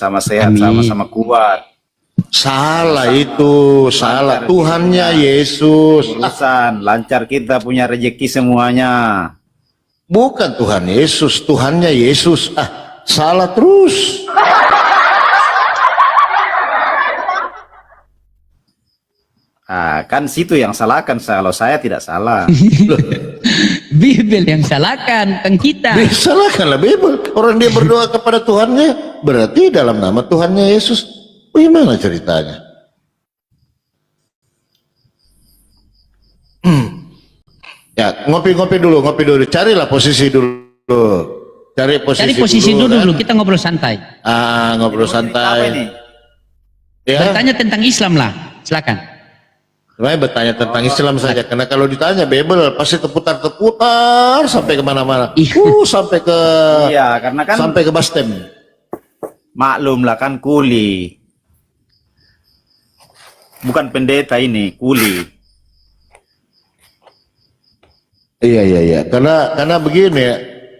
sama sehat, Amin. sama-sama kuat. Salah itu, salah. Tuhannya Yesus. Urusan lancar kita punya rezeki semuanya. Bukan Tuhan Yesus, Tuhannya Yesus. Salah terus. Kan situ yang salahkan, kalau saya tidak salah. Bibel yang salahkan, kan kita. Disalahkanlah Bible. Orang dia berdoa kepada Tuhannya, berarti dalam nama Tuhannya Yesus. Bagaimana ceritanya? Ya, ngopi dulu. Carilah posisi dulu. Cari posisi dulu, kita ngobrol santai. Ngobrol Apa santai. ini? Ya, Bertanya tentang Islam lah, silakan. sebenarnya bertanya tentang Islam saja. Karena kalau ditanya Bible pasti terputar sampai kemana-mana. Sampai ke Iya, karena kan sampai ke Bastem. maklum lah kan kuli. Bukan pendeta ini, kuli. Iya. Karena begini ya.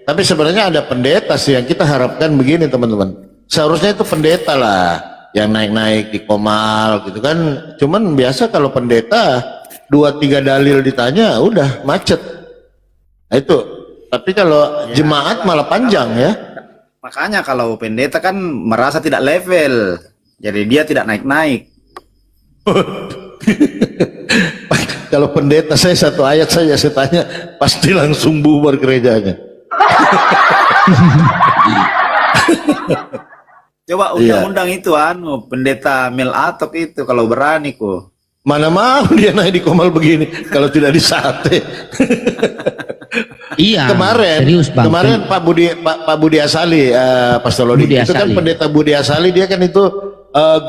Tapi sebenarnya ada pendeta sih yang kita harapkan begini teman-teman. Seharusnya itu pendeta lah yang naik-naik di komal gitu kan. Cuman biasa kalau pendeta 2-3 dalil ditanya udah macet. Nah, itu. Tapi kalau jemaat malah panjang ya. Makanya kalau pendeta kan merasa tidak level. Jadi dia tidak naik-naik. Kalau pendeta saya satu ayat saja saya tanya pasti langsung bubar gerejanya. Coba undang-undang itu pendeta Mel Atok itu kalau berani kok. Mana mau dia naik di komal begini kalau tidak disate. Iya. Kemarin Pak Budi Asali, Pastor Lodi itu kan pendeta Budi Asali, dia kan itu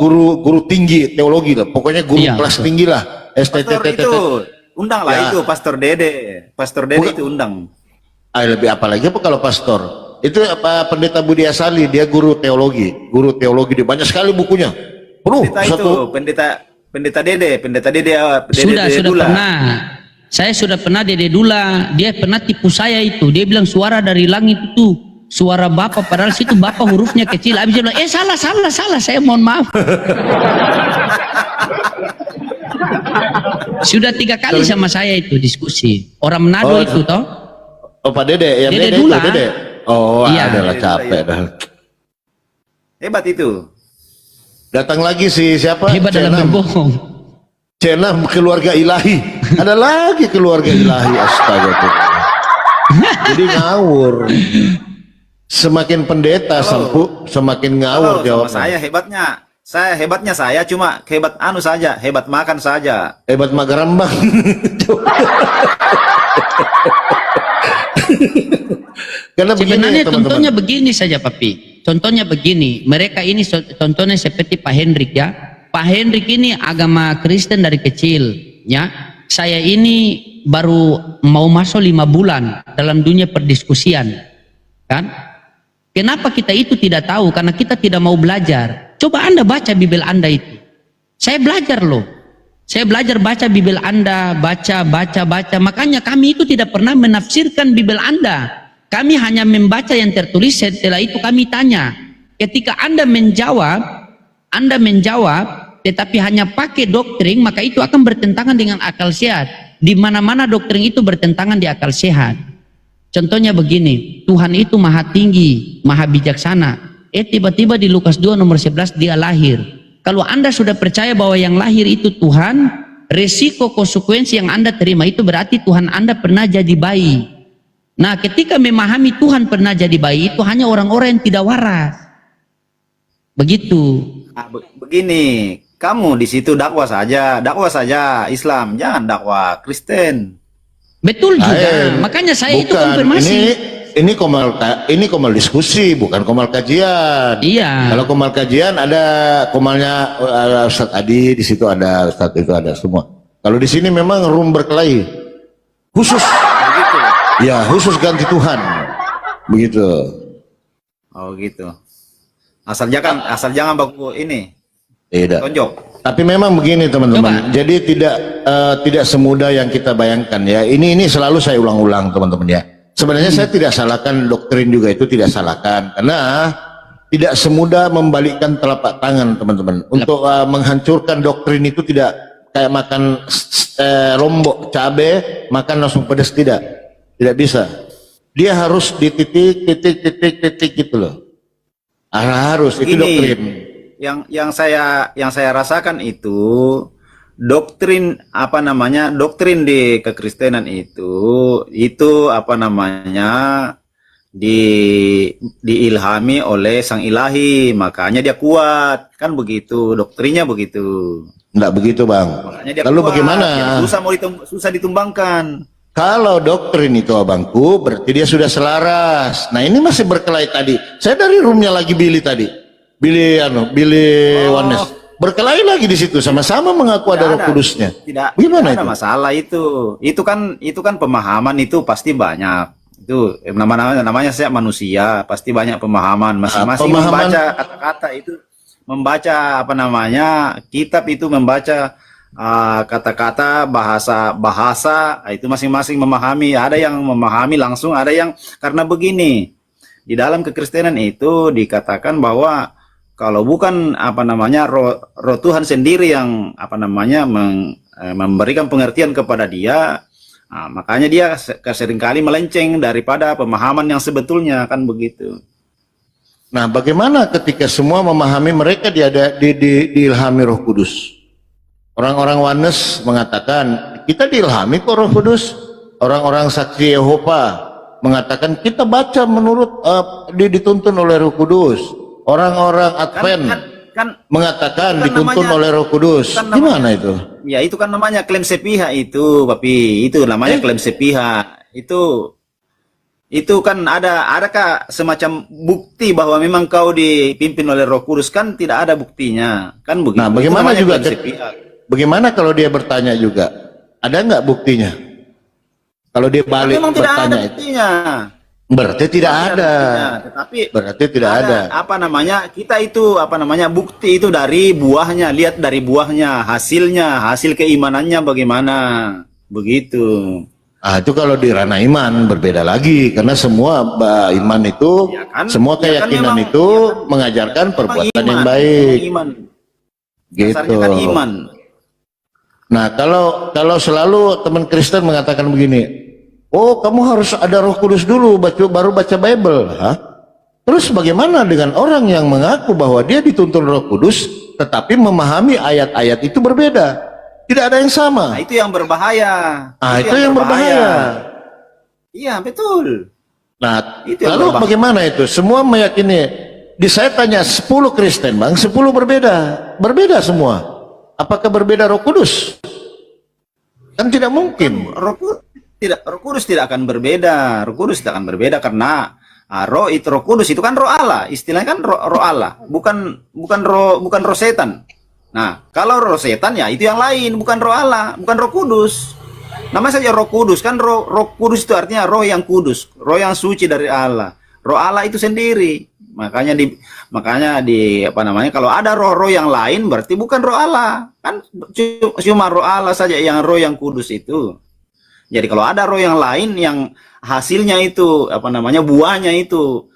guru tinggi teologi lah, pokoknya guru kelas tinggi lah. Pastor itu undang lah itu Pastor Dede itu undang. Lebih apalagi apa kalau pastor itu pendeta Budi Asali, dia guru teologi di banyak sekali bukunya. Pendeta Dede sudah pernah. Saya sudah pernah Dede Dula, dia pernah tipu saya itu. Dia bilang suara dari langit itu suara Bapak, padahal situ Bapak hurufnya kecil. Habis dia bilang, salah, saya mohon maaf. Sudah 3 kali sama saya itu diskusi. Orang Manado itu toh. Pak Dede, yang Dede Dula. Dede. Iya. Adalah capek dah. Hebat itu. Datang lagi si siapa? Hebat dalam berbohong. Cenam keluarga ilahi. Ada lagi keluarga ilahi, astaga tuh. Jadi ngawur. Semakin pendeta semakin ngawur jawabnya. Saya hebatnya saya cuma hebat saja, hebat makan saja. Hebat magarambang. Karena sebenarnya contohnya begini saja Papi. Contohnya begini, mereka ini contohnya seperti Pak Hendrik ya. Pak Hendrik ini agama Kristen dari kecil ya. Saya ini baru mau masuk 5 bulan dalam dunia perdiskusian kan. Kenapa kita itu tidak tahu? Karena kita tidak mau belajar. Coba Anda baca Bibel Anda itu. Saya belajar loh. Saya belajar baca Bibel Anda, baca. Makanya kami itu tidak pernah menafsirkan Bibel Anda. Kami hanya membaca yang tertulis, setelah itu kami tanya. Ketika Anda menjawab, tetapi hanya pakai doktrin, maka itu akan bertentangan dengan akal sehat. Di mana-mana doktrin itu bertentangan di akal sehat. Contohnya begini, Tuhan itu maha tinggi, maha bijaksana. Tiba-tiba di Lukas 2 nomor 11 dia lahir. Kalau Anda sudah percaya bahwa yang lahir itu Tuhan, resiko konsekuensi yang Anda terima itu berarti Tuhan Anda pernah jadi bayi. Nah, ketika memahami Tuhan pernah jadi bayi itu hanya orang-orang yang tidak waras. Begitu. Begini, kamu di situ dakwah saja Islam, jangan dakwah Kristen. Betul juga. Makanya saya itu konfirmasi. Ini komal diskusi, bukan komal kajian. Iya. Kalau komal kajian ada komalnya Ustadz Adi, di situ ada Ustadz itu ada semua. Kalau di sini memang room berkelahi. Khusus. Begitu. Ya, khusus ganti Tuhan. Begitu. Oh gitu. Asal jangan baku ini. Tidak. Tonjok. Tapi memang begini teman-teman. Jadi tidak semudah yang kita bayangkan ya. Ini selalu saya ulang-ulang teman-teman ya. Sebenarnya saya tidak salahkan doktrin juga, itu tidak salahkan, karena tidak semudah membalikkan telapak tangan, teman-teman. Untuk menghancurkan doktrin itu tidak kayak makan lombok cabe, makan langsung pedas, tidak bisa. Dia harus di titik gitu loh. Harus itu Gini, doktrin. yang saya rasakan itu doktrin doktrin di kekristenan itu apa namanya diilhami oleh Sang Ilahi, makanya dia kuat, kan begitu, doktrinnya begitu. Enggak begitu, Bang. Makanya dia Lalu kuat, bagaimana? ya, susah ditumbangkan. Kalau doktrin itu, abangku, berarti dia sudah selaras. Nah, ini masih berkelahi tadi. Saya dari roomnya lagi Billy tadi. Billy Wanes. Berkelahi lagi di situ, sama-sama mengaku ada Roh Kudusnya. Gimana tidak ada itu? masalah itu. Itu kan pemahaman itu pasti banyak. Itu namanya saya manusia, pasti banyak pemahaman. Masing-masing membaca kata-kata itu, membaca kitab itu, membaca kata-kata, bahasa itu masing-masing memahami. Ada yang memahami langsung, ada yang karena begini. Di dalam kekristenan itu dikatakan bahwa kalau bukan roh Tuhan sendiri yang memberikan pengertian kepada dia, makanya dia seringkali melenceng daripada pemahaman yang sebetulnya, kan begitu. Nah, bagaimana ketika semua memahami mereka diilhami Roh Kudus? Orang-orang Wanes mengatakan kita diilhami kok Roh Kudus. Orang-orang saksi Yehova mengatakan kita baca menurut dituntun oleh Roh Kudus. Orang-orang Advent mengatakan dituntun oleh Roh Kudus. Gimana itu? Ya, itu kan namanya klaim sepihak itu, Papi. Itu namanya klaim sepihak. Itu kan adakah semacam bukti bahwa memang kau dipimpin oleh Roh Kudus? Kan tidak ada buktinya. Kan begitu. Nah, bagaimana juga bagaimana kalau dia bertanya juga? Ada nggak buktinya? Kalau dia balik memang tidak ada bertanya buktinya. Berarti tidak ada. Tetapi berarti tidak ada. Kita itu bukti itu dari buahnya, lihat dari buahnya, hasil keimanannya bagaimana, begitu. Itu kalau di ranah iman berbeda lagi, karena semua iman itu, semua keyakinan itu mengajarkan perbuatan yang baik. Iman. Gitu. Dasarnya kan iman. Nah, kalau selalu teman Kristen mengatakan begini, oh, kamu harus ada Roh Kudus dulu, baru baca Bible. Hah? Terus bagaimana dengan orang yang mengaku bahwa dia dituntun Roh Kudus, tetapi memahami ayat-ayat itu berbeda? Tidak ada yang sama. Nah, itu yang berbahaya. Itu yang berbahaya. Iya, betul. Nah, lalu bagaimana itu? Semua meyakini. Saya tanya 10 Kristen, Bang, 10 berbeda. Berbeda semua. Apakah berbeda Roh Kudus? Kan tidak mungkin. Roh Kudus tidak akan berbeda. Roh Kudus tidak akan berbeda karena Roh Kudus itu kan Roh Allah. Istilahnya kan Roh Allah, bukan roh setan. Nah, kalau roh setan ya itu yang lain, bukan Roh Allah, bukan Roh Kudus. Namanya saja Roh Kudus, kan Roh Kudus itu artinya roh yang kudus, roh yang suci dari Allah. Roh Allah itu sendiri. Makanya kalau ada roh-roh yang lain berarti bukan Roh Allah. Kan cuma Roh Allah saja yang roh yang kudus itu. Jadi kalau ada roh yang lain yang hasilnya itu buahnya itu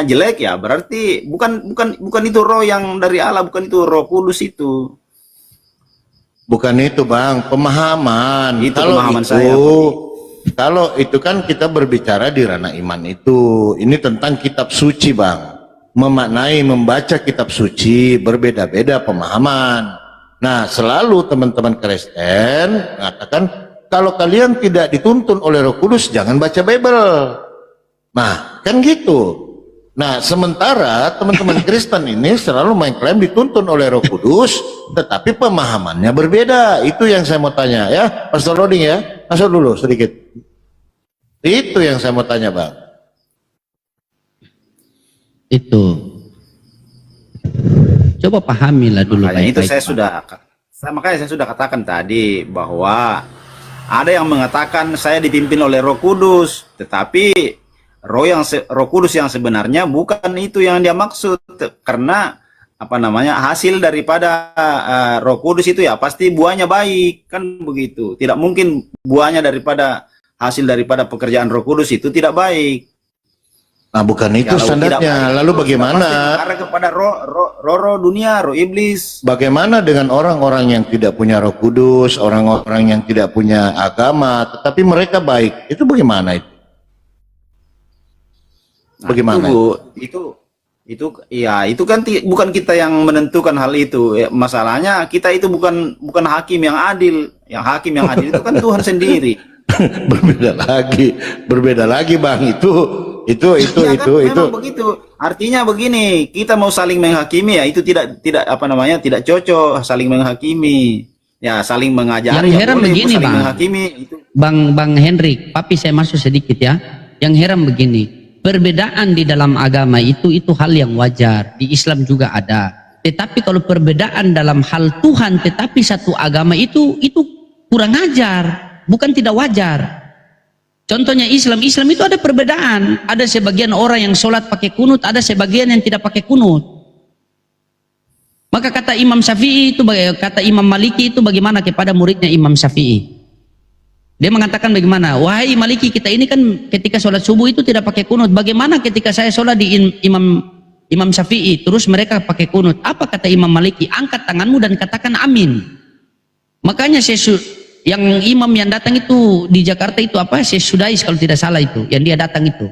jelek, ya berarti bukan itu roh yang dari Allah, bukan itu Roh Kudus itu. Bukan itu, Bang, pemahaman. Itu pemahaman saya. Kalau itu kan kita berbicara di ranah iman itu. Ini tentang kitab suci, Bang. Memaknai, membaca kitab suci berbeda-beda pemahaman. Nah, selalu teman-teman Kristen mengatakan kalau kalian tidak dituntun oleh Roh Kudus, jangan baca Bible. Nah, kan gitu. Nah, sementara teman-teman Kristen ini selalu mengklaim dituntun oleh Roh Kudus, tetapi pemahamannya berbeda. Itu yang saya mau tanya ya, Pastor Loading ya. Masuk dulu sedikit. Itu yang saya mau tanya, Bang. Itu. Coba pahamilah dulu. Makanya itu makanya saya sudah katakan tadi bahwa ada yang mengatakan saya dipimpin oleh Roh Kudus, tetapi Roh Kudus yang sebenarnya bukan itu yang dia maksud, karena hasil daripada Roh Kudus itu ya pasti buahnya baik, kan begitu. Tidak mungkin buahnya hasil daripada pekerjaan Roh Kudus itu tidak baik. Nah, bukan itu Kalau tidak standarnya. baik, Lalu itu bagaimana? sudah pasti mengarah kepada roh dunia, roh iblis. Bagaimana dengan orang-orang yang tidak punya Roh Kudus, orang-orang yang tidak punya agama, tetapi mereka baik? Itu bagaimana itu? Nah, Bagaimana? itu kan bukan kita yang menentukan hal itu. Masalahnya kita itu bukan hakim yang adil. Yang hakim yang adil itu kan Tuhan sendiri. Berbeda lagi Bang. Ya kan, memang begitu. Artinya begini, kita mau saling menghakimi ya itu tidak cocok saling menghakimi. Ya, saling mengajari. Yang ya heran boleh, begini, saling Bang. menghakimi itu. Bang Hendrik, papi saya masuk sedikit ya. Yang heran begini, perbedaan di dalam agama itu hal yang wajar. Di Islam juga ada. Tetapi kalau perbedaan dalam hal Tuhan tetapi satu agama itu kurang ajar, bukan tidak wajar. Contohnya Islam itu ada perbedaan. Ada sebagian orang yang sholat pakai kunut, ada sebagian yang tidak pakai kunut. Maka kata Imam Syafi'i itu, kata Imam Maliki itu bagaimana kepada muridnya Imam Syafi'i? Dia mengatakan bagaimana? Wahai Maliki, kita ini kan ketika sholat subuh itu tidak pakai kunut. Bagaimana ketika saya sholat di Imam Syafi'i, terus mereka pakai kunut? Apa kata Imam Maliki? Angkat tanganmu dan katakan amin. Makanya yang imam yang datang itu di Jakarta itu apa? Syekh Sudais kalau tidak salah itu, yang dia datang itu.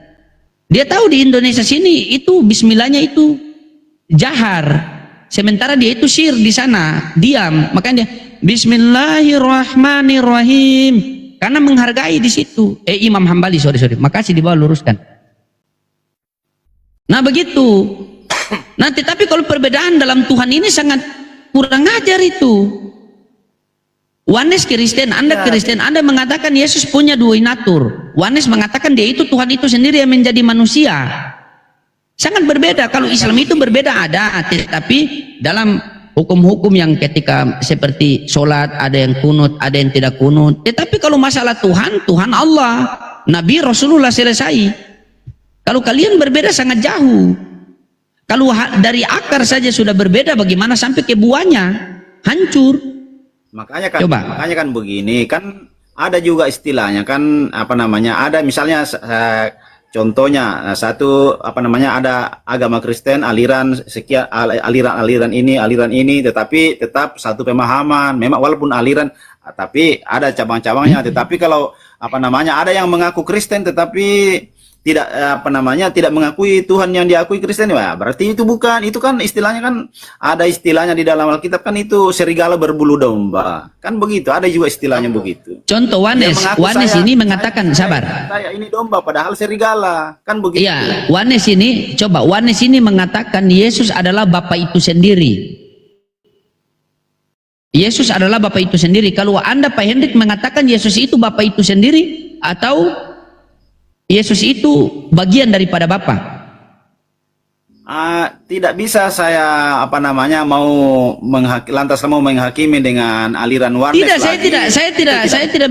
Dia tahu di Indonesia sini itu bismillahnya itu jahar. Sementara dia itu sir di sana, diam. Makanya dia Bismillahirrahmanirrahim. Karena menghargai di situ. Imam Hambali, sorry. Makasih di bawah luruskan. Nah begitu. Nah tetapi kalau perbedaan dalam Tuhan ini sangat kurang ajar itu. Wanes Kristen, Anda Kristen, Anda mengatakan Yesus punya dua natur. Wanes mengatakan dia itu Tuhan itu sendiri yang menjadi manusia. Sangat berbeda. Kalau Islam itu berbeda ada, tetapi dalam hukum-hukum yang ketika seperti sholat ada yang kunut, ada yang tidak kunut. Tetapi kalau masalah Tuhan Allah, Nabi Rasulullah selesai. Kalau kalian berbeda sangat jauh. Kalau dari akar saja sudah berbeda, bagaimana sampai ke buahnya? Hancur. Makanya kan begini, kan ada juga istilahnya kan ada misalnya contohnya ada agama Kristen aliran sekian, aliran ini tetapi tetap satu pemahaman, memang walaupun aliran tapi ada cabang-cabangnya. Tetapi kalau ada yang mengaku Kristen tetapi tidak tidak mengakui Tuhan yang diakui Kristen, ya berarti itu bukan, itu kan istilahnya kan ada istilahnya di dalam Alkitab kan itu serigala berbulu domba, kan begitu, ada juga istilahnya begitu. Contoh Wanes ini mengatakan sabar. Saya ini domba padahal serigala, kan begitu. Iya, Wanes ini mengatakan Yesus adalah Bapa itu sendiri. Yesus adalah Bapa itu sendiri. Kalau Anda Pak Hendrik mengatakan Yesus itu Bapa itu sendiri atau Yesus itu bagian daripada Bapa? Tidak bisa saya lantas mau menghakimi dengan aliran Wanes. Tidak, saya tidak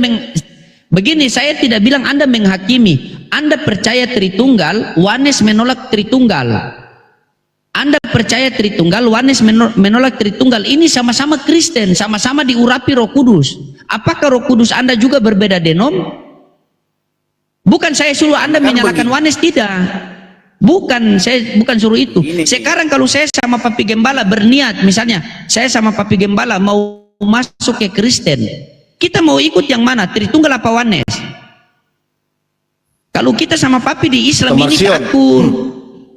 begini, saya tidak bilang Anda menghakimi. Anda percaya Tritunggal, Wanes menolak Tritunggal. Anda percaya Tritunggal, Wanes menolak Tritunggal. Ini sama-sama Kristen, sama-sama diurapi Roh Kudus. Apakah Roh Kudus Anda juga berbeda denom? Bukan saya suruh Anda menyalahkan Wanes, tidak. Bukan, saya bukan suruh itu. Sekarang kalau saya sama Papi Gembala berniat, misalnya saya sama Papi Gembala mau masuk ke Kristen, kita mau ikut yang mana? Tritunggal apa Wanes? Kalau kita sama Papi di Islam ini akur,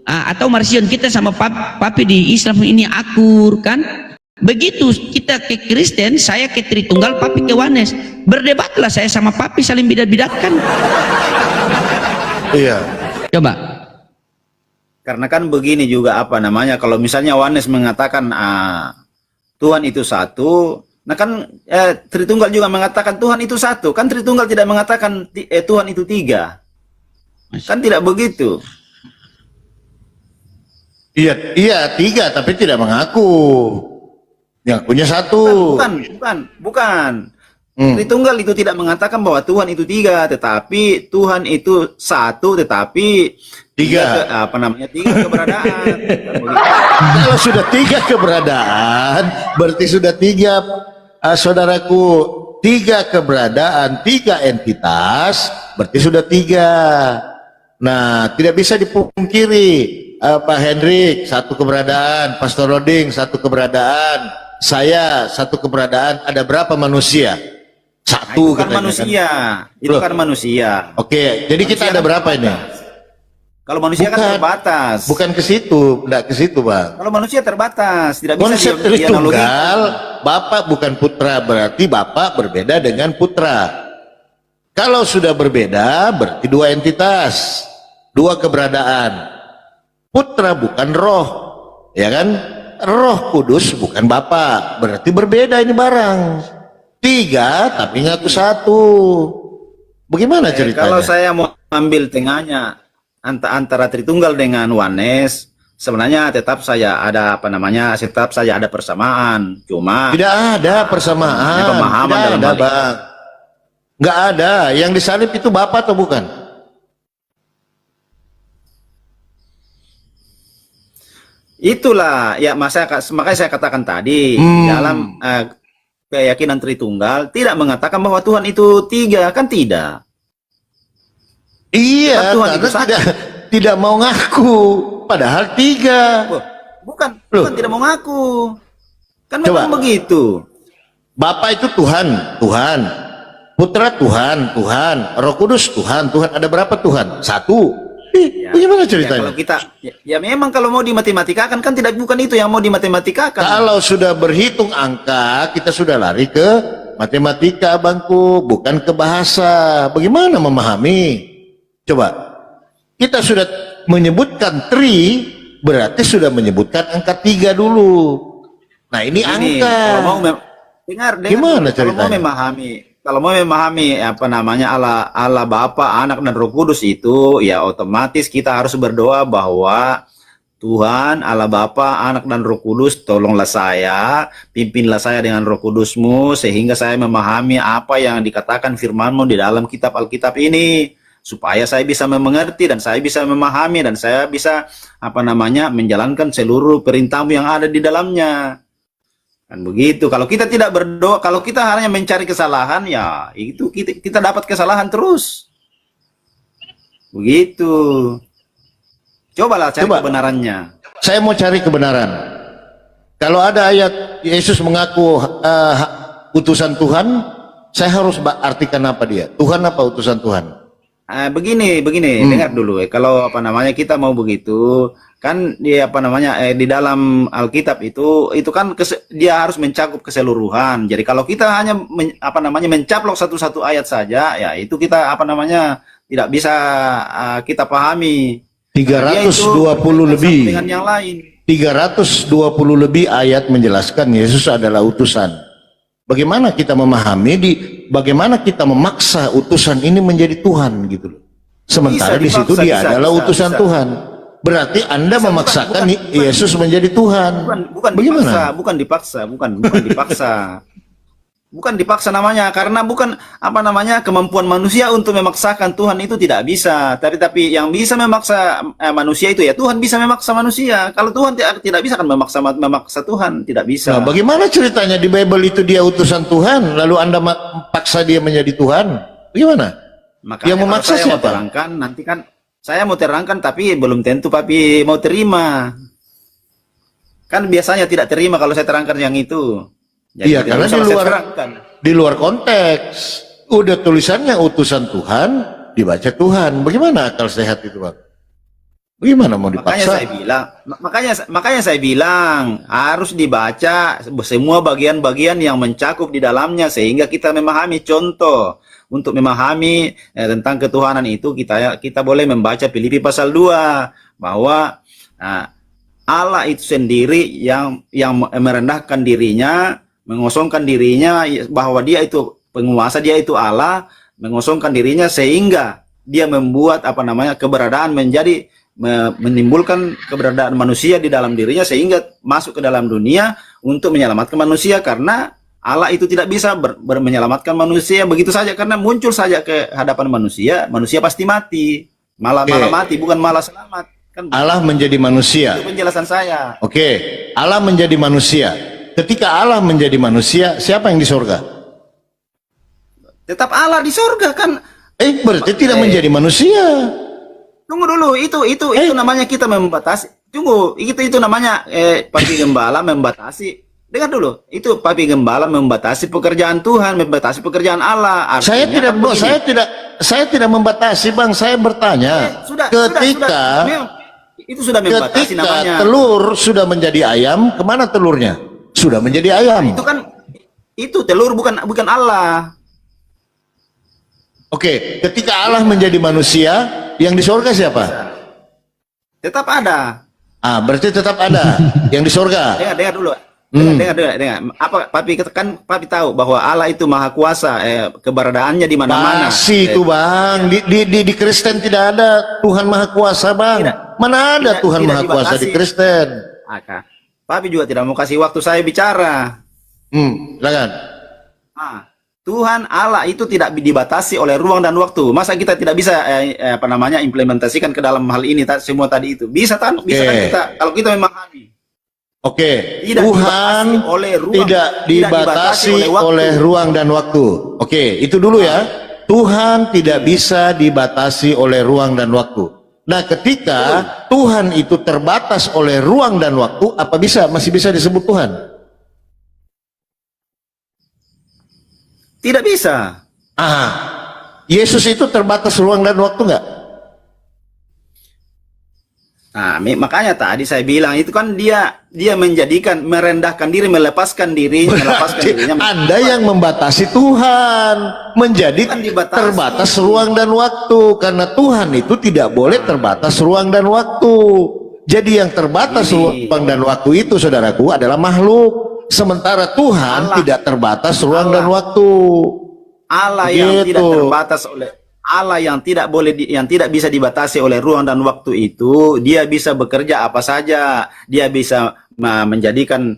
atau Marsion, kita sama Papi di Islam ini akur, kan? Begitu kita ke Kristen, saya ke Tritunggal, Papi ke Wanes. Berdebatlah saya sama Papi, saling bidat-bidatkan. Iya. Coba. Karena kan begini juga kalau misalnya Wanes mengatakan Tuhan itu satu, nah kan Tritunggal juga mengatakan Tuhan itu satu. Kan Tritunggal tidak mengatakan Tuhan itu tiga. Kan tidak begitu. Iya tiga, tapi tidak mengaku. Yang punya satu. Bukan. Tritunggal itu tidak mengatakan bahwa Tuhan itu tiga, tetapi Tuhan itu satu, tetapi tiga keberadaan. Kalau sudah tiga keberadaan, berarti sudah tiga, saudaraku, tiga keberadaan, tiga entitas, berarti sudah tiga. Nah, tidak bisa dipungkiri, Pak Hendrik satu keberadaan, Pastor Roding satu keberadaan, saya satu keberadaan. Ada berapa manusia? Nah, Satu itu kan katanya kan. manusia. Itu Loh. kan manusia. Oke, jadi kita Manusia ada kan berapa ini? terbatas. Kalau manusia kan Bukan. terbatas. Bukan ke situ, enggak ke situ, Bang. Kalau manusia terbatas, tidak bisa Konsep dianalogikan. Tritunggal, Bapak bukan putra, berarti Bapak berbeda dengan putra. Kalau sudah berbeda, berarti dua entitas, dua keberadaan. Putra bukan roh, ya kan? Roh Kudus bukan Bapak, berarti berbeda ini barang. Tiga, tapi ngaku satu. Bagaimana ceritanya? Kalau saya mau ambil tengahnya antara Tritunggal dengan Oneness, sebenarnya tetap saya ada tetap saya ada persamaan. Cuma Tidak ada persamaan, pemahaman tidak dalam ada, hal ini. Bang. Nggak ada. Yang disalib itu Bapak atau bukan? Itulah ya makanya saya katakan tadi dalam keyakinan Tritunggal tidak mengatakan bahwa Tuhan itu tiga, kan tidak. Iya, Tuhan karena itu satu. tidak mau ngaku. Padahal tiga. Wah, bukan Loh. Tuhan tidak mau ngaku. Kan Coba. memang begitu. Bapak itu Tuhan, Tuhan. Putra Tuhan, Tuhan. Roh Kudus Tuhan, Tuhan. Ada berapa Tuhan? Satu. Ya, Bagaimana ya, ceritanya? kalau kita ya memang kalau mau dimatematika kan tidak bukan itu yang mau dimatematika kan. Kalau sudah berhitung angka, kita sudah lari ke matematika, Abangku, bukan ke bahasa. Bagaimana memahami? Coba, kita sudah menyebutkan tri, berarti sudah menyebutkan angka 3 dulu. Nah, ini angka. Kalau mau dengar Gimana kalau mau ceritanya? memahami Allah Bapa, Anak dan Roh Kudus itu ya otomatis kita harus berdoa bahwa Tuhan Allah Bapa, Anak dan Roh Kudus, tolonglah saya, pimpinlah saya dengan Roh Kudus-Mu sehingga saya memahami apa yang dikatakan firman-Mu di dalam kitab Alkitab ini, supaya saya bisa mengerti dan saya bisa memahami dan saya bisa menjalankan seluruh perintah-Mu yang ada di dalamnya. Kan begitu. Kalau kita tidak berdoa, kalau kita hanya mencari kesalahan, ya itu kita dapat kesalahan terus. Begitu. Cobalah cari kebenarannya. Saya mau cari kebenaran. Kalau ada ayat Yesus mengaku utusan Tuhan, saya harus artikan apa dia? Tuhan apa utusan Tuhan? Begini, dengar dulu. Kalau kita mau begitu, kan dia di dalam Alkitab itu kan dia harus mencakup keseluruhan. Jadi kalau kita hanya mencaplok satu-satu ayat saja, ya itu kita tidak bisa kita pahami. 320 lebih. Dengan yang lain. 320 lebih ayat menjelaskan Yesus adalah utusan. Bagaimana kita memahami bagaimana kita memaksa utusan ini menjadi Tuhan gitu loh. Sementara di situ dia adalah utusan Tuhan. Berarti Anda memaksakan Yesus menjadi Tuhan. Bukan Bagaimana? bukan dipaksa. Bukan dipaksa namanya, karena bukan kemampuan manusia untuk memaksakan Tuhan itu tidak bisa. Tapi yang bisa memaksa manusia itu ya Tuhan bisa memaksa manusia. Kalau Tuhan tidak bisa kan memaksa Tuhan, tidak bisa. Nah, bagaimana ceritanya di Bible itu dia utusan Tuhan, lalu Anda paksa dia menjadi Tuhan? Bagaimana? Makanya Yang memaksa saya mau siapa? terangkan, nanti kan saya mau terangkan tapi belum tentu Papi mau terima. Kan biasanya tidak terima kalau saya terangkan yang itu. Jadi Iya, karena di luar konteks. Udah tulisannya utusan Tuhan, dibaca Tuhan. Bagaimana akal sehat itu, Bang? Bagaimana mau dipaksa? Makanya saya bilang harus dibaca semua bagian-bagian yang mencakup di dalamnya sehingga kita memahami. Contoh untuk memahami tentang ketuhanan itu kita boleh membaca Filipi pasal 2 bahwa Allah itu sendiri yang merendahkan dirinya, mengosongkan dirinya, bahwa dia itu penguasa, dia itu Allah, mengosongkan dirinya sehingga dia membuat keberadaan menjadi menimbulkan keberadaan manusia di dalam dirinya sehingga masuk ke dalam dunia untuk menyelamatkan manusia, karena Allah itu tidak bisa menyelamatkan manusia begitu saja, karena muncul saja ke hadapan manusia pasti mati, malah mati, bukan malah selamat. Kan Allah menjadi manusia. itu penjelasan saya. Oke, Allah menjadi manusia. Ketika Allah menjadi manusia, siapa yang di sorga? Tetap Allah di sorga kan. Berarti tidak menjadi manusia. Tunggu dulu, itu namanya kita membatasi. Tunggu, itu namanya Papi Gembala membatasi. Dengar dulu, itu Papi Gembala membatasi pekerjaan Tuhan, membatasi pekerjaan Allah. Saya Artinya tidak, kan Bro, begini. saya tidak membatasi, Bang. Saya bertanya, Itu sudah membatasi ketika namanya. telur sudah menjadi ayam, kemana telurnya? Sudah menjadi ayam. Itu kan itu telur bukan Allah. Oke, ketika Allah menjadi manusia, yang di surga siapa? Tetap ada. Berarti tetap ada yang di surga. Dengar dulu. Dengar. Apa Papi kan Papi tahu bahwa Allah itu maha kuasa, keberadaannya di mana-mana. Pasti itu, Bang. Di Kristen tidak ada Tuhan maha kuasa, Bang. Mana ada Tuhan maha kuasa di Kristen? Papi juga tidak mau kasih waktu saya bicara. Silakan. Tuhan Allah itu tidak dibatasi oleh ruang dan waktu. Masa kita tidak bisa implementasikan ke dalam hal ini semua tadi itu? Bisa kan kita kalau kita memahami. Oke, Tidak Tuhan tidak dibatasi oleh ruang dan waktu. Oke, itu dulu ya. Tuhan tidak bisa dibatasi oleh ruang dan waktu. Nah, ketika Tuhan itu terbatas oleh ruang dan waktu, apa masih bisa disebut Tuhan? Tidak bisa. Yesus itu terbatas ruang dan waktu nggak? Nah, makanya tadi saya bilang itu kan dia merendahkan diri, melepaskan dirinya. Anda yang membatasi Tuhan menjadi terbatas ruang dan waktu, karena Tuhan itu tidak boleh terbatas ruang dan waktu. Jadi yang terbatas ruang dan waktu itu, saudaraku, adalah makhluk. Sementara Tuhan tidak terbatas ruang dan waktu. Allah yang tidak terbatas oleh Allah yang tidak bisa dibatasi oleh ruang dan waktu itu, dia bisa bekerja apa saja, dia bisa menjadikan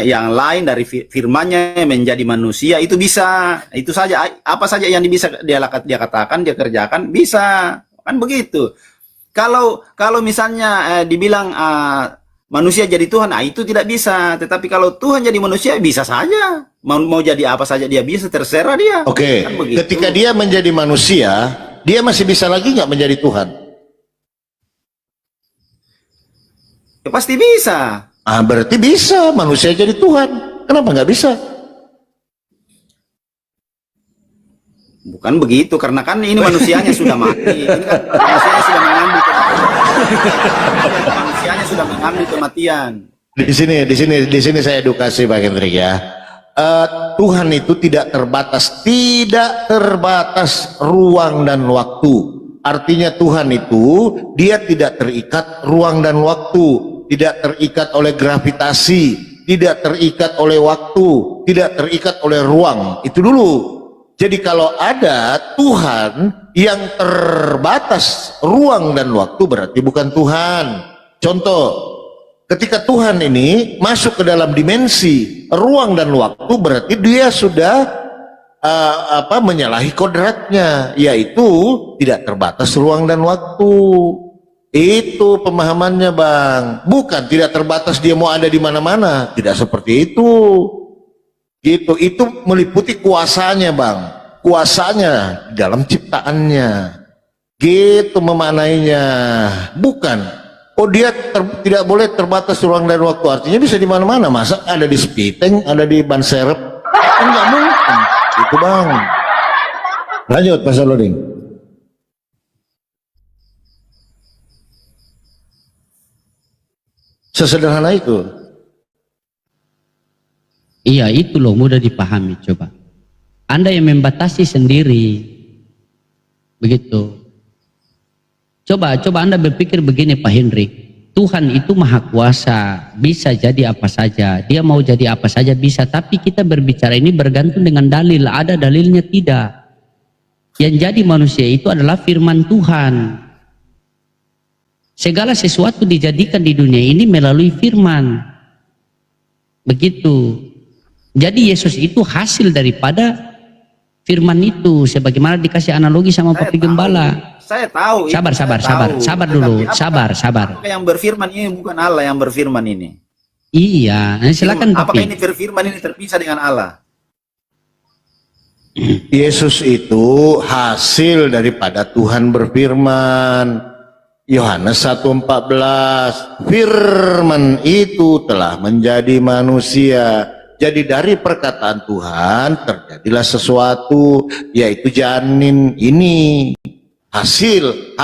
yang lain dari firman-Nya menjadi manusia, itu bisa, itu saja, apa saja yang bisa dia katakan, dia kerjakan, bisa, kan begitu. Kalau misalnya dibilang manusia jadi Tuhan, itu tidak bisa. Tetapi kalau Tuhan jadi manusia, bisa saja. Mau jadi apa saja dia bisa, terserah dia. Oke, kan ketika dia menjadi manusia, dia masih bisa lagi nggak menjadi Tuhan? Ya, pasti bisa. Berarti bisa manusia jadi Tuhan. Kenapa nggak bisa? Bukan begitu, karena kan ini manusianya sudah mati. Ini kan manusianya sudah mengambil kematian. Manusianya sudah mengambil kematian. Di sini saya edukasi Pak Hendrik ya. Tuhan itu tidak terbatas ruang dan waktu. Artinya Tuhan itu dia tidak terikat ruang dan waktu, tidak terikat oleh gravitasi, tidak terikat oleh waktu, tidak terikat oleh ruang. Itu dulu. Jadi kalau ada Tuhan yang terbatas ruang dan waktu, berarti bukan Tuhan. Contoh, ketika Tuhan ini masuk ke dalam dimensi ruang dan waktu, berarti dia sudah menyalahi kodratnya, yaitu tidak terbatas ruang dan waktu. Itu pemahamannya, Bang. Bukan tidak terbatas dia mau ada di mana-mana, tidak seperti itu. Gitu, itu meliputi kuasanya, Bang. Kuasanya dalam ciptaannya. Gitu memaknainya. Bukan, oh dia tidak boleh terbatas ruang dan waktu, artinya bisa di mana-mana. Masa ada di Spiteng, ada di Ban Serep? Enggak mungkin. Itu, Bang. Lanjut, Pak Saloding. Sesederhana itu. Iya, itu loh, mudah dipahami. Coba Anda yang membatasi sendiri, begitu. Coba Anda berpikir begini, Pak Hendrik. Tuhan itu maha kuasa, bisa jadi apa saja. Dia mau jadi apa saja bisa. Tapi kita berbicara ini bergantung dengan dalil. Ada dalilnya tidak. Yang jadi manusia itu adalah firman Tuhan. Segala sesuatu dijadikan di dunia ini melalui firman. Begitu. Jadi Yesus itu hasil daripada firman itu, sebagaimana dikasih analogi sama Papi Gembala. Saya tahu. Sabar dulu. Sabar. Yang berfirman ini bukan Allah yang berfirman ini. Iya, silakan Papi. Apakah ini firman ini terpisah dengan Allah? Yesus itu hasil daripada Tuhan berfirman. Yohanes 1:14, firman itu telah menjadi manusia. Jadi dari perkataan Tuhan terjadilah sesuatu, yaitu janin ini. Hasil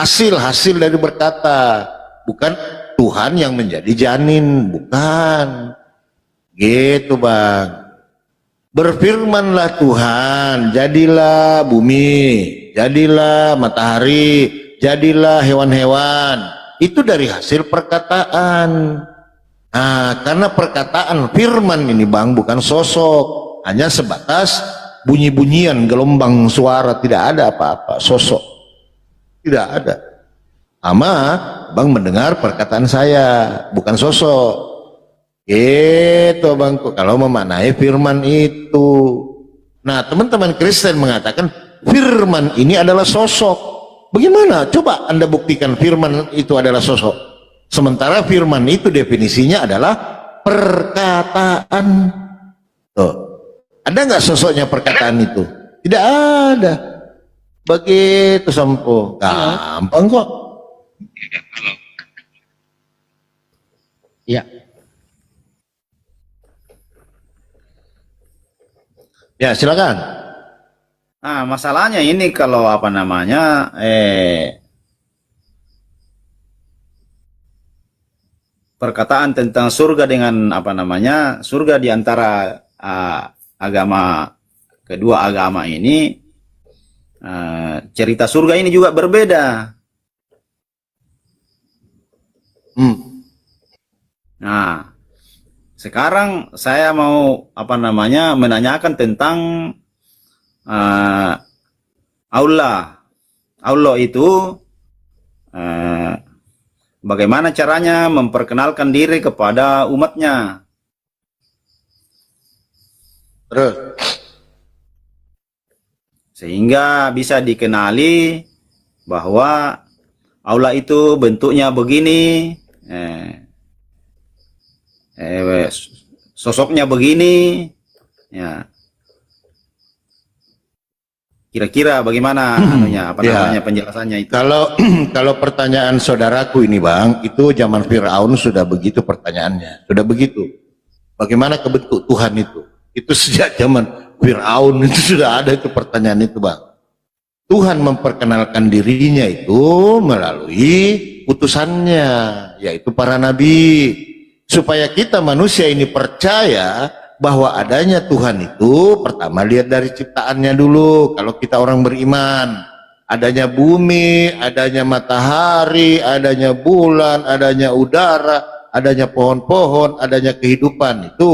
dari berkata, bukan Tuhan yang menjadi janin, bukan. Gitu Bang. Berfirmanlah Tuhan, jadilah bumi, jadilah matahari, jadilah hewan-hewan. Itu dari hasil perkataan. Nah, karena perkataan firman ini Bang bukan sosok, hanya sebatas bunyi-bunyian gelombang suara, tidak ada apa-apa sosok, tidak ada. Ama Bang mendengar perkataan saya, bukan sosok. Itu Bang, kalau memaknai firman itu. Nah, teman-teman Kristen mengatakan firman ini adalah sosok. Bagaimana? Coba Anda buktikan firman itu adalah sosok. Sementara firman itu definisinya adalah perkataan. Tuh. Ada nggak sosoknya perkataan itu? Tidak ada. Begitu Sampo. Gampang kok. Ya. Ya, silakan. Nah, masalahnya ini kalau apa namanya, perkataan tentang surga dengan apa namanya, surga di antara agama, kedua agama ini, cerita surga ini juga berbeda. Nah, sekarang saya mau apa namanya menanyakan tentang Allah. Allah itu bagaimana caranya memperkenalkan diri kepada umatnya. Terus Sehingga bisa dikenali bahwa Allah itu bentuknya begini, sosoknya begini, ya. Kira-kira bagaimana anunya, apa namanya penjelasannya itu? Kalau pertanyaan saudaraku ini Bang, itu zaman Firaun sudah begitu pertanyaannya, sudah begitu. Bagaimana kebentuk Tuhan itu? Itu sejak zaman Firaun itu sudah ada itu pertanyaan itu Bang. Tuhan memperkenalkan dirinya itu melalui utusannya, yaitu para nabi. Supaya kita manusia ini percaya bahwa adanya Tuhan itu, pertama lihat dari ciptaannya dulu. Kalau kita orang beriman, adanya bumi, adanya matahari, adanya bulan, adanya udara, adanya pohon-pohon, adanya kehidupan, itu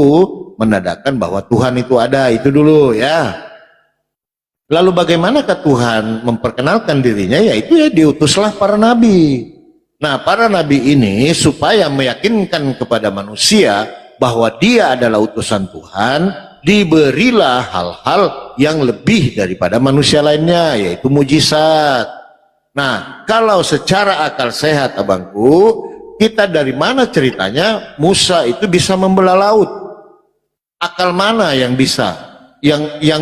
menandakan bahwa Tuhan itu ada. Itu dulu ya. Lalu bagaimanakah Tuhan memperkenalkan dirinya? Yaitu ya diutuslah para nabi. Nah, para nabi ini supaya meyakinkan kepada manusia bahwa dia adalah utusan Tuhan, diberilah hal-hal yang lebih daripada manusia lainnya, yaitu mujizat. Nah, kalau secara akal sehat abangku, kita dari mana ceritanya Musa itu bisa membelah laut? Akal mana yang bisa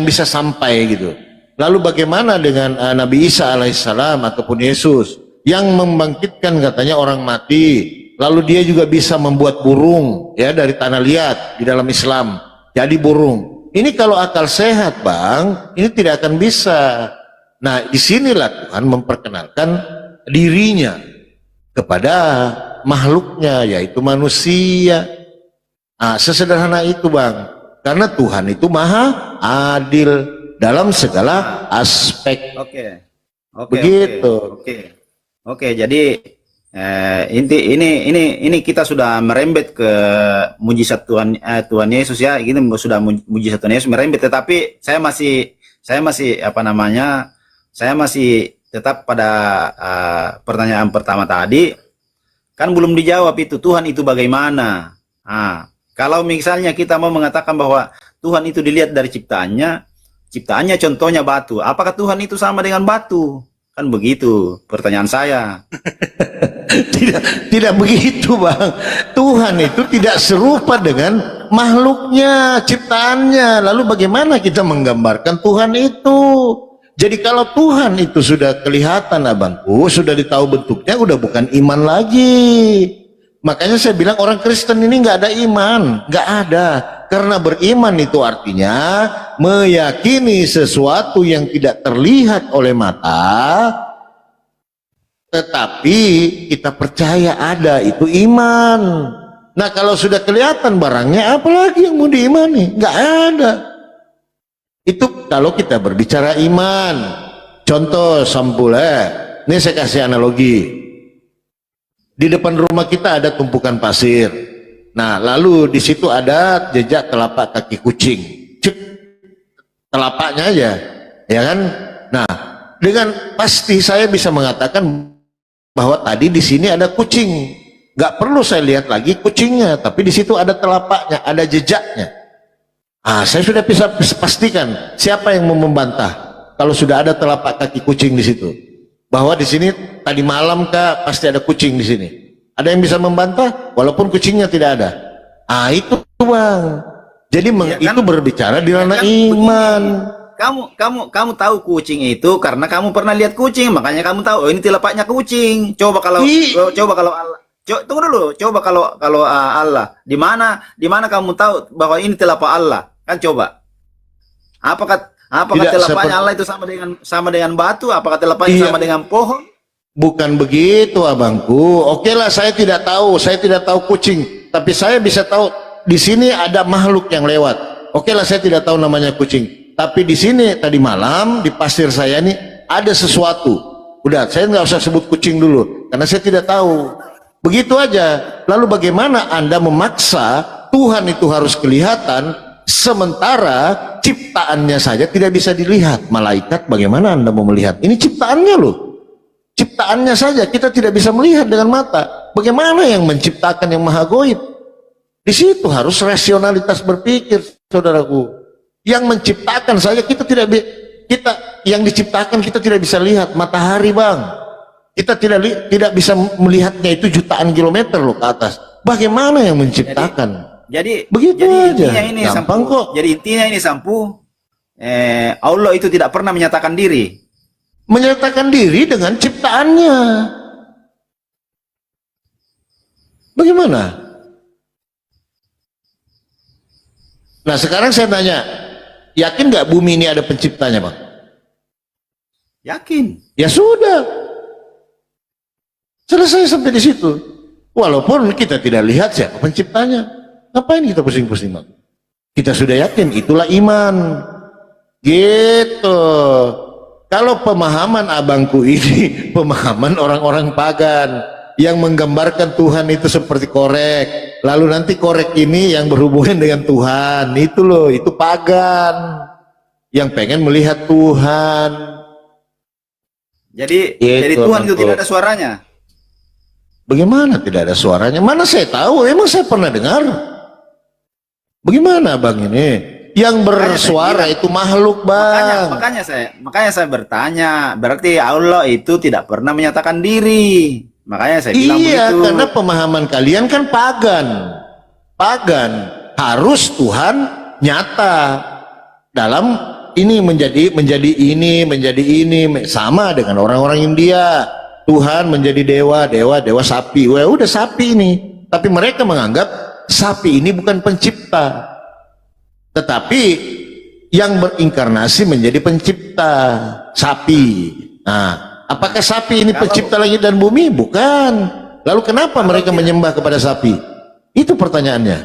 bisa sampai gitu? Lalu bagaimana dengan Nabi Isa alaihissalam ataupun Yesus yang membangkitkan katanya orang mati? Lalu dia juga bisa membuat burung ya dari tanah liat di dalam Islam jadi burung. Ini kalau akal sehat Bang, ini tidak akan bisa. Nah, disinilah Tuhan memperkenalkan dirinya kepada makhluknya, yaitu manusia. Nah, sesederhana itu Bang. Karena Tuhan itu maha adil dalam segala aspek. Begitu. Oke, jadi ini kita sudah merembet ke mujizat Tuhan Yesus ya. Ini sudah mujizat Tuhan Yesus merembet, tetapi saya masih apa namanya? Saya masih tetap pada pertanyaan pertama tadi. Kan belum dijawab itu, Tuhan itu bagaimana? Kalau misalnya kita mau mengatakan bahwa Tuhan itu dilihat dari ciptaannya contohnya batu. Apakah Tuhan itu sama dengan batu? Kan begitu pertanyaan saya. Tidak begitu Bang. Tuhan itu tidak serupa dengan makhluknya, ciptaannya. Lalu bagaimana kita menggambarkan Tuhan itu? Jadi kalau Tuhan itu sudah kelihatan abangku, sudah ditahu bentuknya, udah bukan iman lagi. Makanya saya bilang orang Kristen ini nggak ada iman, nggak ada. Karena beriman itu artinya meyakini sesuatu yang tidak terlihat oleh mata, tetapi kita percaya ada, itu iman. Nah kalau sudah kelihatan barangnya, apalagi yang mau diimani? Nggak ada. Itu kalau kita berbicara iman. Contoh sampulnya, ini saya kasih analogi. Di depan rumah kita ada tumpukan pasir. Nah, lalu di situ ada jejak telapak kaki kucing. Cek, telapaknya aja, ya kan? Nah, dengan pasti saya bisa mengatakan bahwa tadi di sini ada kucing. Gak perlu saya lihat lagi kucingnya, tapi di situ ada telapaknya, ada jejaknya. Saya sudah bisa pastikan siapa yang mau membantah kalau sudah ada telapak kaki kucing di situ. Bahwa di sini tadi malam kah pasti ada kucing di sini. Ada yang bisa membantah walaupun kucingnya tidak ada. Itu bang. Jadi Ya, itu berbicara di ranah kan iman. Kamu tahu kucing itu karena kamu pernah lihat kucing, makanya kamu tahu oh ini telapaknya kucing. Coba kalau Allah, tunggu dulu, coba kalau Allah, di mana kamu tahu bahwa ini telapak Allah? Kan coba. Apakah telapaknya Allah itu sama dengan batu? Apakah telapaknya sama dengan pohon? Bukan begitu abangku. Oke lah, saya tidak tahu kucing, tapi saya bisa tahu di sini ada makhluk yang lewat. Oke lah, saya tidak tahu namanya kucing, tapi di sini tadi malam di pasir saya ini ada sesuatu. Udah, saya nggak usah sebut kucing dulu karena saya tidak tahu. Begitu aja. Lalu bagaimana Anda memaksa Tuhan itu harus kelihatan sementara ciptaannya saja tidak bisa dilihat? Malaikat bagaimana Anda mau melihat? Ini ciptaannya loh. Ciptaannya saja kita tidak bisa melihat dengan mata. Bagaimana yang menciptakan yang maha goib? Di situ harus rasionalitas berpikir, saudaraku. Yang menciptakan saja yang diciptakan kita tidak bisa lihat. Matahari bang, kita tidak bisa melihatnya, itu jutaan kilometer loh ke atas. Bagaimana yang menciptakan? Jadi Begitu aja. intinya ini Gampang Sampu. kok. Jadi intinya ini Sampu, Allah itu tidak pernah menyatakan diri. Menyatakan diri dengan ciptaannya. Bagaimana? Nah sekarang saya tanya, yakin nggak bumi ini ada penciptanya bang? Yakin. Ya sudah, selesai sampai di situ. Walaupun kita tidak lihat siapa penciptanya, ngapain kita pusing-pusing bang? Kita sudah yakin itulah iman. Gitu. Kalau pemahaman abangku ini pemahaman orang-orang pagan yang menggambarkan Tuhan itu seperti korek, lalu nanti korek ini yang berhubungan dengan Tuhan, itu loh, itu pagan yang pengen melihat Tuhan. Jadi Itu Tuhan itu abangku. tidak ada suaranya. Bagaimana tidak ada suaranya? Mana saya tahu, emang saya pernah dengar. Bagaimana bang ini? Yang bersuara itu makhluk bang. Makanya saya bertanya, berarti Allah itu tidak pernah menyatakan diri. Makanya saya bilang Iya, begitu. karena pemahaman kalian kan pagan. Pagan. Harus Tuhan nyata dalam ini menjadi ini sama dengan orang-orang India. Tuhan menjadi dewa sapi. Wah, udah sapi ini. Tapi mereka menganggap sapi ini bukan pencipta. Tetapi yang berinkarnasi menjadi pencipta, sapi. Nah, apakah sapi ini pencipta langit dan bumi? Bukan. Lalu kenapa mereka menyembah kepada sapi? Itu pertanyaannya.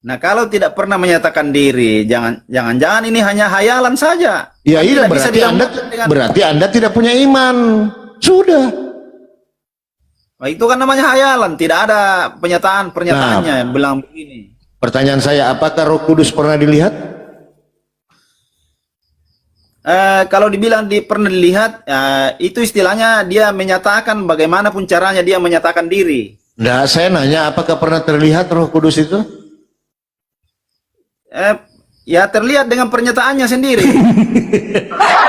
Nah, kalau tidak pernah menyatakan diri, jangan-jangan ini hanya hayalan saja. Ya iya, Tidak bisa berarti anda tidak punya iman. Sudah. Nah, itu kan namanya hayalan, tidak ada pernyataannya yang bilang begini. Pertanyaan saya, apakah Roh Kudus pernah dilihat? Kalau dibilang pernah dilihat, itu istilahnya dia menyatakan bagaimanapun caranya dia menyatakan diri. Nah, saya nanya, apakah pernah terlihat Roh Kudus itu? Ya terlihat dengan pernyataannya sendiri.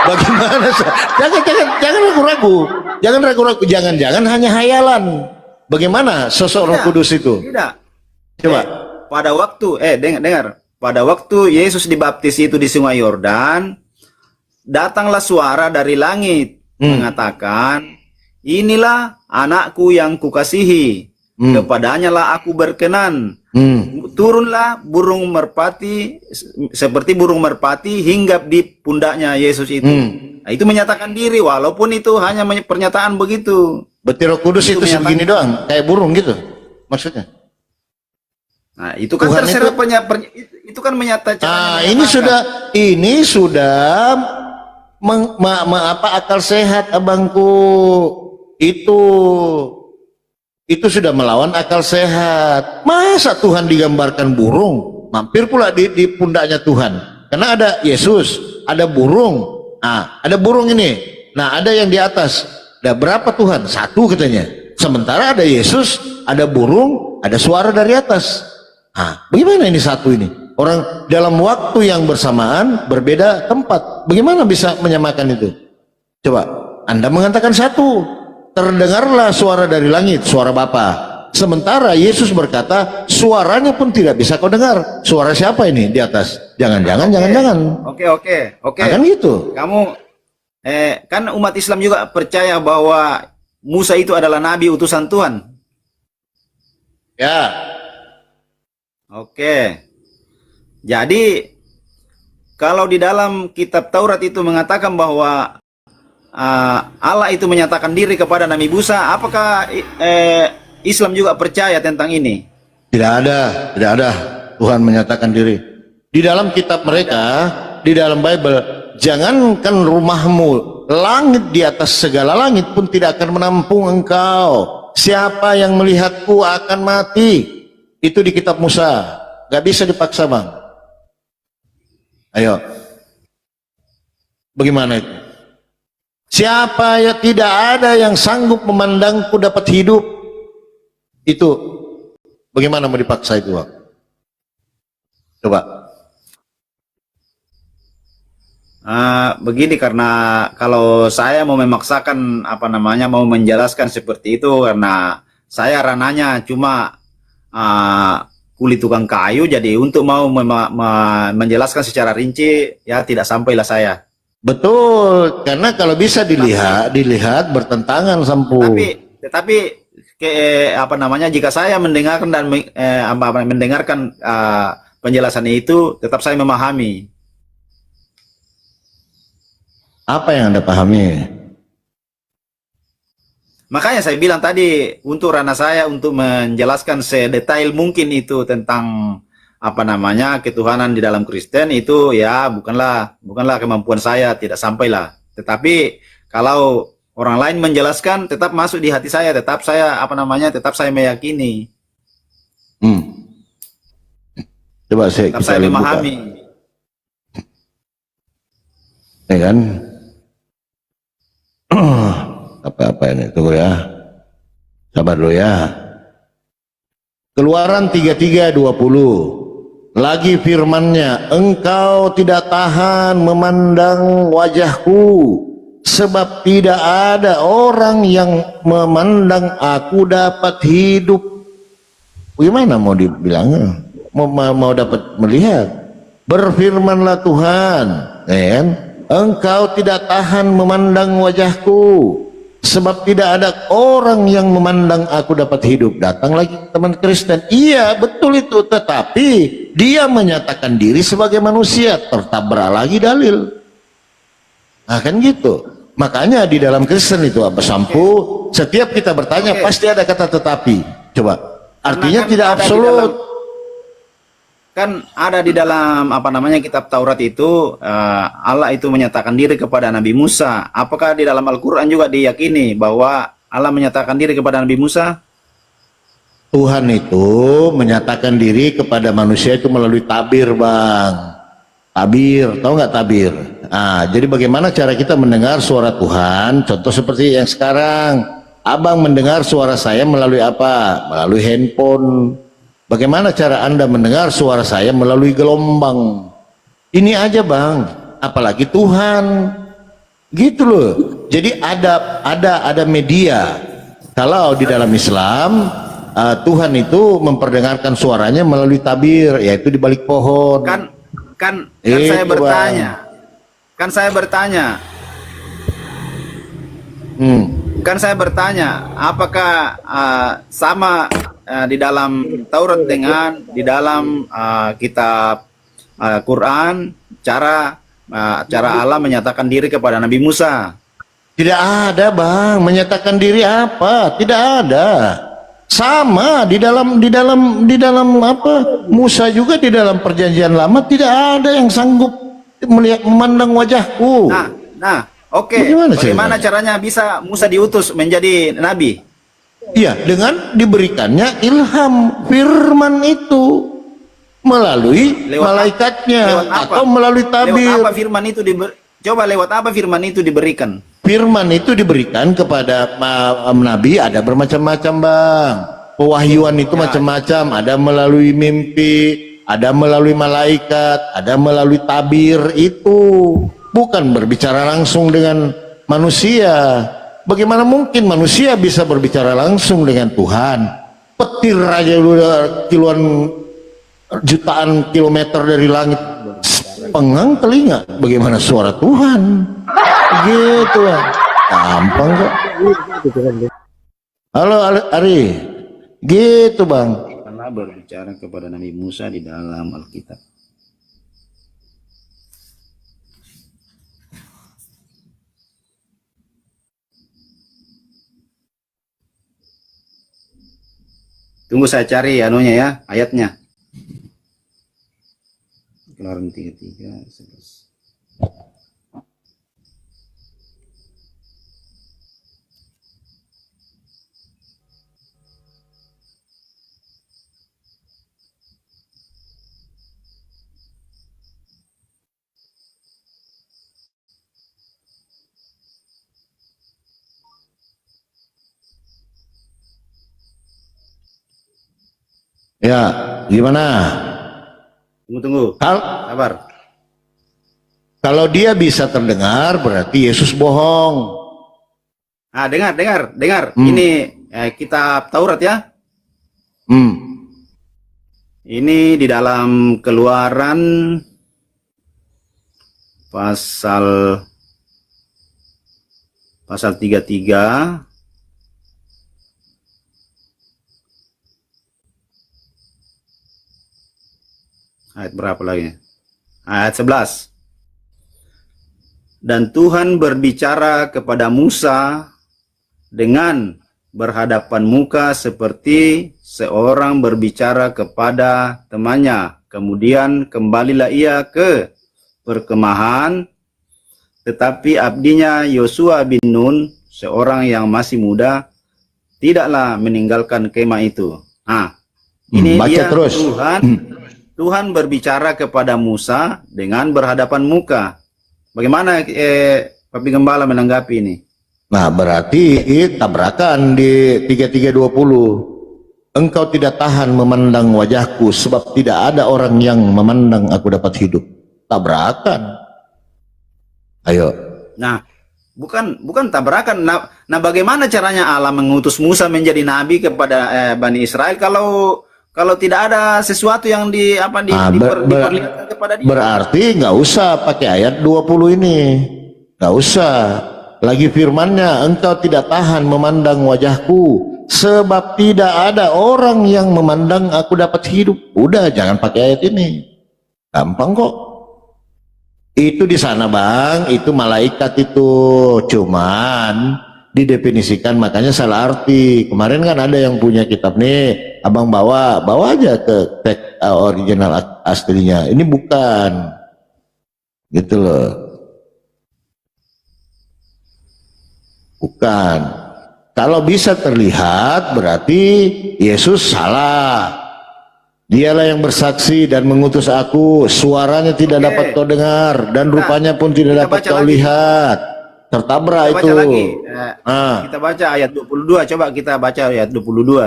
Bagaimana? Jangan ragu-ragu. Jangan ragu-ragu. Jangan hanya hayalan. Bagaimana sosok Roh Kudus itu? Tidak. Coba. Pada waktu, dengar. Pada waktu Yesus dibaptis itu di Sungai Yordan, datanglah suara dari langit mengatakan, inilah anakku yang kukasihi, kepadanya lah aku berkenan. Turunlah burung merpati, seperti burung merpati hinggap di pundaknya Yesus itu. Nah, itu menyatakan diri, walaupun itu hanya pernyataan begitu. Berarti Roh Kudus itu segini doang, kayak burung gitu maksudnya. Nah, itu kan Tuhan terserah itu kan menyatakan. Ini sudah akal sehat abangku. Itu sudah melawan akal sehat. Masa Tuhan digambarkan burung? Mampir pula di pundaknya Tuhan. Karena ada Yesus, ada burung. Nah, ada burung ini. Nah, ada yang di atas. Ada berapa Tuhan? Satu katanya. Sementara ada Yesus, ada burung, ada suara dari atas. Nah, bagaimana ini satu ini? Orang dalam waktu yang bersamaan berbeda tempat. Bagaimana bisa menyamakan itu? Coba, Anda mengatakan satu. Terdengarlah suara dari langit, suara Bapa. Sementara Yesus berkata, suaranya pun tidak bisa kau dengar. Suara siapa ini di atas? Jangan-jangan. Oke. Akan gitu. Kamu kan umat Islam juga percaya bahwa Musa itu adalah nabi utusan Tuhan. Ya. Oke. Jadi kalau di dalam kitab Taurat itu mengatakan bahwa Allah itu menyatakan diri kepada Nabi Musa, apakah Islam juga percaya tentang ini? Tidak ada Tuhan menyatakan diri. Di dalam kitab mereka, di dalam Bible, jangankan rumahmu, langit di atas segala langit pun tidak akan menampung engkau. Siapa yang melihatku akan mati. Itu di kitab Musa. Gak bisa dipaksa, Bang. Ayo. Bagaimana itu? Siapa ya, tidak ada yang sanggup memandangku dapat hidup. Itu bagaimana mau dipaksa itu, Bang? Coba. Begini, karena kalau saya mau memaksakan mau menjelaskan seperti itu, karena saya rananya cuma kulit tukang kayu, jadi untuk mau menjelaskan secara rinci ya tidak sampailah saya. Betul, karena kalau bisa dilihat bertentangan sampu. Tetapi jika saya mendengarkan dan mendengarkan penjelasan itu, tetap saya memahami. Apa yang Anda pahami? Makanya saya bilang tadi, untuk ranah saya untuk menjelaskan sedetail mungkin itu tentang ketuhanan di dalam Kristen itu ya bukanlah kemampuan saya, tidak sampailah. Tetapi kalau orang lain menjelaskan, tetap masuk di hati saya, tetap saya meyakini. Coba tetap saya memahami. Ya kan? Apa ini? Tunggu ya. Sabar dulu ya. Keluaran 33:20. Lagi firman-Nya, engkau tidak tahan memandang wajahku, sebab tidak ada orang yang memandang aku dapat hidup. Bagaimana mau dibilang? Mau dapat melihat? Berfirmanlah Tuhan, kan? Engkau tidak tahan memandang wajahku, sebab tidak ada orang yang memandang aku dapat hidup. Datang lagi teman Kristen, iya betul itu, tetapi dia menyatakan diri sebagai manusia, tertabrak lagi dalil. Nah kan gitu. Makanya di dalam Kristen itu apa sampu, setiap kita bertanya pasti ada kata tetapi. Coba, artinya tidak absolut. Kan ada di dalam kitab Taurat itu, Allah itu menyatakan diri kepada Nabi Musa. Apakah di dalam Al-Quran juga diyakini bahwa Allah menyatakan diri kepada Nabi Musa? Tuhan itu menyatakan diri kepada manusia itu melalui tabir, Bang. Tabir, tahu nggak tabir? Jadi bagaimana cara kita mendengar suara Tuhan? Contoh seperti yang sekarang, Abang mendengar suara saya melalui apa? Melalui handphone. Bagaimana cara Anda mendengar suara saya melalui gelombang? Ini aja, Bang. Apalagi Tuhan. Gitu loh. Jadi ada media. Kalau di dalam Islam, Tuhan itu memperdengarkan suaranya melalui tabir, yaitu di balik pohon. Kan saya bertanya. kan saya bertanya, apakah sama di dalam Taurat dengan di dalam kitab Quran cara Allah menyatakan diri kepada Nabi Musa? Tidak ada, Bang. Menyatakan diri apa? Tidak ada. Sama di dalam apa? Musa juga di dalam perjanjian lama tidak ada yang sanggup melihat memandang wajahku. Oke. Bagaimana caranya bisa Musa diutus menjadi nabi? Iya, dengan diberikannya ilham firman itu melalui malaikatnya atau melalui tabir. Lewat apa firman itu lewat apa firman itu diberikan? Firman itu diberikan kepada nabi ada bermacam-macam, Bang. Pewahyuan itu macam-macam, ada melalui mimpi, ada melalui malaikat, ada melalui tabir. Itu bukan berbicara langsung dengan manusia. Bagaimana mungkin manusia bisa berbicara langsung dengan Tuhan? Petir aja udah jutaan kilometer dari langit, pengang telinga, bagaimana suara Tuhan? Gitu lah, gampang kok. Halo Ari, gitu Bang. Allah berbicara kepada Nabi Musa di dalam Alkitab. Tunggu saya cari anunya ya, ayatnya. Keluaran 33:11. Ya, gimana? Tunggu. Sabar. Kalau dia bisa terdengar, berarti Yesus bohong. Dengar. Ini kitab Taurat ya. Ini di dalam Keluaran pasal 33. Ayat berapa lagi? Ayat 11. Dan Tuhan berbicara kepada Musa dengan berhadapan muka seperti seorang berbicara kepada temannya. Kemudian kembalilah ia ke perkemahan, tetapi abdinya Yosua bin Nun, seorang yang masih muda, tidaklah meninggalkan kemah itu. Ini dia terus. Tuhan berbicara kepada Musa dengan berhadapan muka. Bagaimana Papi Gembala menanggapi ini? Nah, berarti tabrakan di 33:20. Engkau tidak tahan memandang wajahku, sebab tidak ada orang yang memandang aku dapat hidup. Tabrakan. Ayo. Nah, bukan tabrakan. Nah, bagaimana caranya Allah mengutus Musa menjadi nabi kepada Bani Israel kalau tidak ada sesuatu yang diperlihatkan kepada dia? Berarti nggak usah pakai ayat 20 ini, nggak usah. Lagi firmannya, engkau tidak tahan memandang wajahku, sebab tidak ada orang yang memandang aku dapat hidup. Udah, jangan pakai ayat ini, gampang kok. Itu di sana Bang, itu malaikat itu, cuman didefinisikan, makanya salah arti. Kemarin kan ada yang punya kitab nih, abang bawa aja ke teks original aslinya. Ini bukan, gitu loh, bukan. Kalau bisa terlihat berarti Yesus salah. Dialah yang bersaksi dan mengutus aku. Suaranya tidak dapat kau dengar dan rupanya pun tidak dapat kau lihat. Tertabrak itu. Lagi. Kita baca ayat 22. Coba kita baca ayat 22.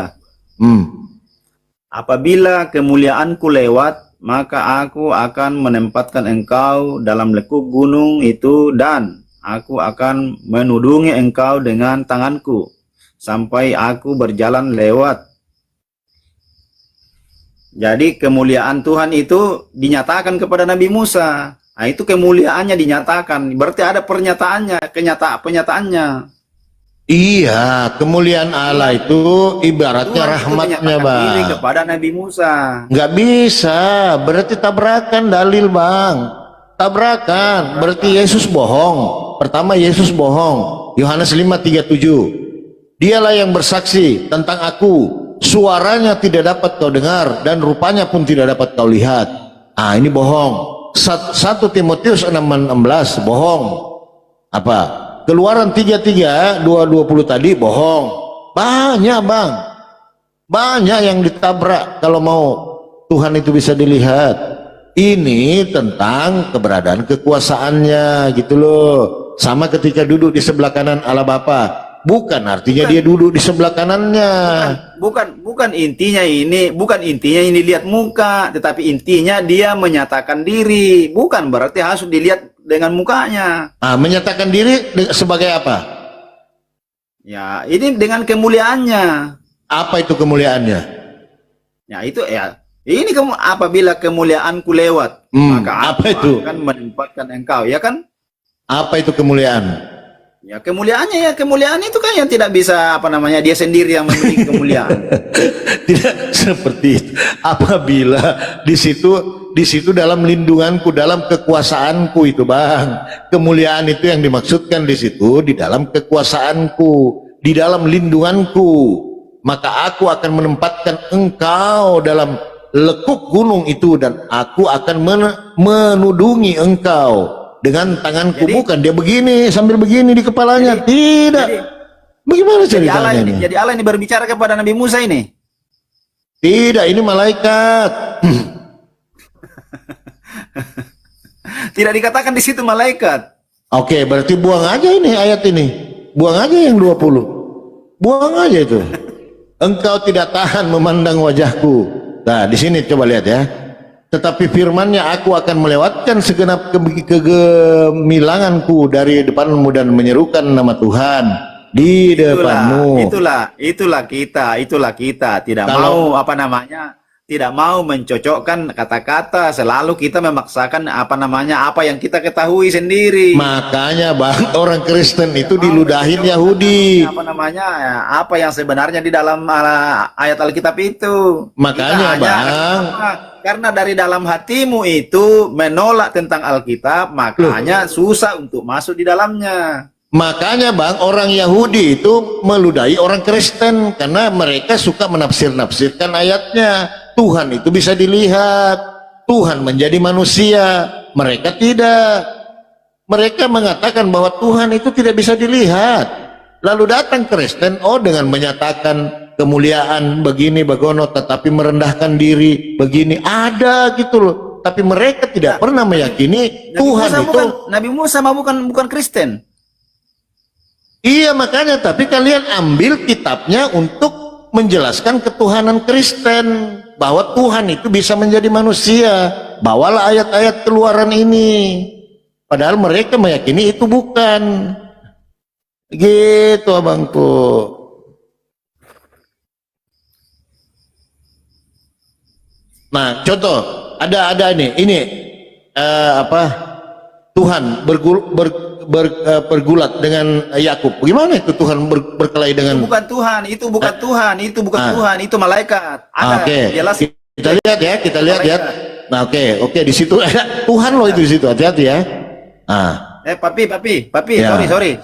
Apabila kemuliaanku lewat, maka aku akan menempatkan engkau dalam lekuk gunung itu, dan aku akan menudungi engkau dengan tanganku sampai aku berjalan lewat. Jadi kemuliaan Tuhan itu dinyatakan kepada Nabi Musa. Nah, itu kemuliaannya dinyatakan. Berarti ada penyataannya. Iya, kemuliaan Allah itu ibaratnya Tuhan itu rahmatnya, menyatakan diri Bang. kepada Nabi Musa. Nggak bisa, berarti tabrakan dalil, Bang. Tabrakan, berarti Yesus bohong. Pertama, Yesus bohong. Yohanes 5:37. Dialah yang bersaksi tentang aku. Suaranya tidak dapat kau dengar dan rupanya pun tidak dapat kau lihat. Ah, ini bohong. 1 Timotius 6:16 bohong. Apa? Keluaran 33:2-20 tadi bohong. Banyak, Bang. Banyak yang ditabrak kalau mau Tuhan itu bisa dilihat. Ini tentang keberadaan kekuasaannya gitu loh. Sama ketika duduk di sebelah kanan Allah Bapa. Bukan artinya dia duduk di sebelah kanannya. Bukan intinya ini lihat muka, tetapi intinya dia menyatakan diri. Bukan berarti harus dilihat dengan mukanya. Ah, menyatakan diri sebagai apa? Ya, ini dengan kemuliaannya. Apa itu kemuliaannya? Ya, itu ya. Ini apabila kemuliaanku lewat, maka apa aku itu? akan menempatkan engkau, ya kan? Apa itu kemuliaan? Ya, kemuliaan itu kan yang tidak bisa dia sendiri yang memiliki kemuliaan. Tidak seperti itu. Apabila di situ dalam lindunganku, dalam kekuasaanku itu, Bang. Kemuliaan itu yang dimaksudkan di situ di dalam kekuasaanku, di dalam lindunganku. Maka aku akan menempatkan engkau dalam lekuk gunung itu dan aku akan menudungi engkau dengan tanganku. Bukan dia begini sambil begini di kepalanya. Tidak. Bagaimana ceritanya ini? Jadi Allah ini berbicara kepada Nabi Musa ini. Tidak, ini malaikat. Tidak dikatakan di situ malaikat. Oke, berarti buang aja ini ayat ini. Buang aja yang 20. Buang aja itu. Engkau tidak tahan memandang wajahku. Nah, di sini coba lihat ya. Tetapi firman-Nya, aku akan melewatkan segenap kegemilanganku dari depanmu dan menyerukan nama Tuhan di depanmu. Itulah kita. Tidak mau mencocokkan kata-kata, selalu kita memaksakan apa yang kita ketahui sendiri. Makanya, Bang, orang Kristen itu diludahin Yahudi. Apa yang sebenarnya di dalam ayat Alkitab itu. Makanya, Bang, karena dari dalam hatimu itu menolak tentang Alkitab, makanya susah untuk masuk di dalamnya. Makanya, Bang, orang Yahudi itu meludahi orang Kristen karena mereka suka menafsir-nafsirkan ayatnya. Tuhan itu bisa dilihat, Tuhan menjadi manusia, mereka tidak. Mereka mengatakan bahwa Tuhan itu tidak bisa dilihat. Lalu datang Kristen, dengan menyatakan kemuliaan begini bagono, tetapi merendahkan diri begini, ada gitu loh. Tapi mereka tidak pernah meyakini Tuhan itu. Nabi Musa bukan Kristen. Iya, makanya, tapi kalian ambil kitabnya untuk menjelaskan ketuhanan Kristen, bahwa Tuhan itu bisa menjadi manusia. Bawalah ayat-ayat keluaran ini. Padahal mereka meyakini itu bukan. Gitu, abangku. Nah, contoh ada ini Tuhan bergulat dengan Yakub. Bagaimana itu Tuhan berkelahi dengan? Itu bukan Tuhan, itu bukan Tuhan, itu malaikat. Ada jelas. Kita lihat ya. Nah, oke, di situ ada Tuhan loh itu di situ. Hati-hati ya. Papi, Ya. sorry.